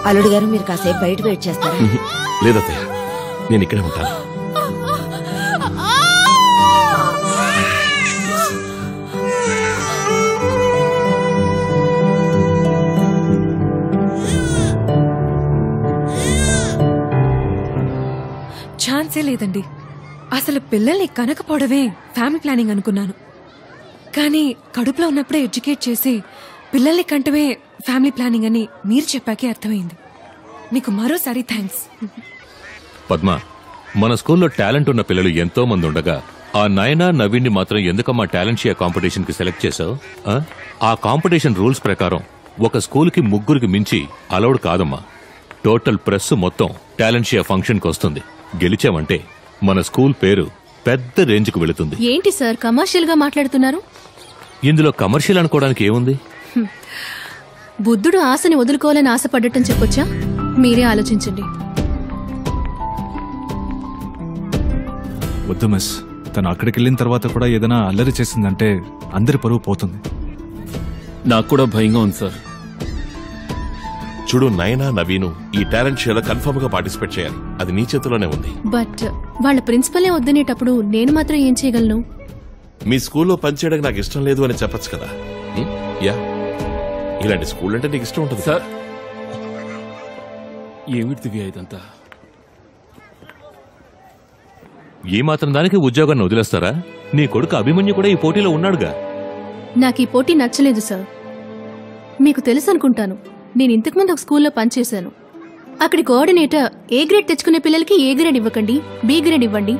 అల్లుడు గారు మీరు కాసేపు బయట వెయిట్ చేస్తారా? లేదత్తయ్య, నేను ఇక్కడే ఉంటాను. ఛాన్సే లేదండి. అసలు పిల్లల్ని కనకపోవడమే ఫ్యామిలీ ప్లానింగ్ అనుకున్నాను. కానీ కడుపులో ఉన్నప్పుడే ఎడ్యుకేట్ చేసి పిల్లల్ని కంటమే ఫ్యామిలీ ప్లానింగ్ అని మీరు చెప్పాకే అర్థమైంది. మీకు మరోసారి థ్యాంక్స్. పద్మ, మన స్కూల్లో టాలెంట్ ఉన్న పిల్లలు ఎంతో మంది ఉండగా ఆ నయనా నవీన్ని మాత్రం ఎందుకమ్మా టాలెంట్ షియా కాంపిటీషన్ కి సెలెక్ట్ చేశావు? ఆ కాంపిటీషన్ రూల్స్ ప్రకారం ఒక స్కూల్ కి 3 మించి అలౌడ్ కాదమ్మా. టోటల్ ప్రెస్ మొత్తం టాలెంట్ షియా ఫంక్షన్ కి వస్తుంది. గెలిచామంటే మన స్కూల్ పేరు పెద్ద రేంజ్ కు వెళుతుంది. ఏంటి సార్ కమర్షియల్ గా మాట్లాడుతున్నారు? ఇందులో కమర్షియల్ అనుకోవడానికి ఏముంది? బుద్ధుడు ఆశని వదులుకోవాలని ఆశపడ్డటం చెప్పొచ్చా? మీరే ఆలోచించండి. వద్దు మిస్, తను అక్కడికి వెళ్ళిన తర్వాత కూడా ఏదైనా అల్లరి చేసిందంటే అందరి పరువు పోతుంది. నాకు కూడా భయంగా ఉంది సార్. చూడు, నయనా నవీను ఈ టాలెంట్ షోలో కన్ఫర్మ్ గా పార్టిసిపేట్ చేయాలి. అది నీ చేతిలోనే ఉంది. బట్ వాళ్ళ ప్రిన్సిపలే వద్దనేటప్పుడు నేను మాత్రం ఏం చేయగలను? మీ స్కూల్లో పనిచేయడానికి నాకు ఇష్టం లేదు అని చెప్పచ్చు కదా. యా, ఇలాంటి స్కూల్ అంటే నీకు ఇష్టం ఉంటుంది సార్. ఏమిటి దివ్య ఇదంతా? ఈ మాత్రం దానికి ఉద్యోగాన్ని వదిలేస్తారా? నీ కొడుకు అభిమన్యు కూడా ఈ పోటీలో ఉన్నాడుగా. నాకు ఈ పోటీ నచ్చలేదు సార్. మీకు తెలుసు అనుకుంటాను, నేను ఇంతకుముందు ఒక స్కూల్లో పనిచేశాను. అక్కడి కోఆర్డినేటర్ ఏ గ్రేడ్ తెచ్చుకునే పిల్లలకి ఏ గ్రేడ్ ఇవ్వకండి, బి గ్రేడ్ ఇవ్వండి.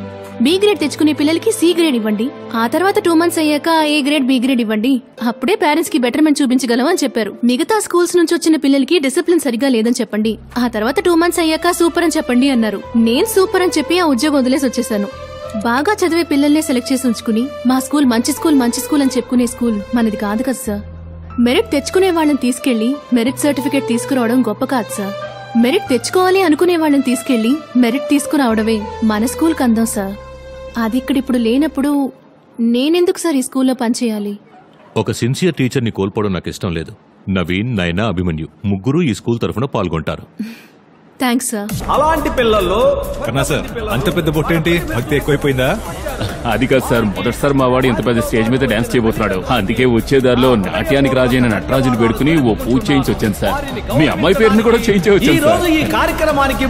బి గ్రేడ్ తెచ్చుకునే పిల్లలకి సి గ్రేడ్ ఇవ్వండి. ఆ తర్వాత 2 months అయ్యాక ఏ గ్రేడ్ బి గ్రేడ్ ఇవ్వండి. అప్పుడే పేరెంట్స్ కి బెటర్మెంట్ చూపించగలం అని చెప్పారు. మిగతా స్కూల్స్ నుంచి వచ్చిన పిల్లలకి డిసిప్లిన్ సరిగా లేదని చెప్పండి. ఆ తర్వాత 2 months అయ్యాక సూపర్ అని చెప్పండి అన్నారు. నేను సూపర్ అని చెప్పి ఆ ఉద్యోగం వదిలేసి వచ్చేసాను. బాగా చదివే పిల్లల్నే సెలెక్ట్ చేసి ఉంచుకుని మా స్కూల్ మంచి స్కూల్ అని చెప్పుకునే స్కూల్ మనది కాదు కదా సార్. మెరిట్ తెచ్చుకునే వాళ్ళని తీసుకెళ్లి మెరిట్ సర్టిఫికేట్ తీసుకురావడం గొప్ప కాదు సార్. మెరిట్ తెచ్చుకోవాలి అనుకునే వాళ్ళని తీసుకెళ్లి మెరిట్ తీసుకురావడమే మన స్కూల్ కందం సార్. అది ఇప్పుడు లేనప్పుడు నేనెందుకు సార్ ఈ స్కూల్లో పనిచేయాలి? ఒక సిన్సియర్ టీచర్ని కోల్పోవడం నాకు ఇష్టం లేదు. నవీన్, నయనా, అభిమన్యు 3 ఈ స్కూల్ తరఫున పాల్గొంటారు. Thanks sir. అలాంటి పిల్లల్లో కన్నా సార్, అంత పెద్ద బొట్టేంటి? భక్తి ఎక్కువైపోయిందా? అది కాదు సార్, మొదటిసారి మా వాడు ఇంత పెద్ద స్టేజ్ మీద డాన్స్ చేయబోతున్నాడు. అందుకే వచ్చేదారిలో నాట్యానికి రాజైన నటరాజుని పెడుకుని ఓ పూజ చేయించి వచ్చాను సార్. మీ అమ్మాయి పేరుని కూడా చేయించి వచ్చాను సార్. ఈ కార్యక్రమానికి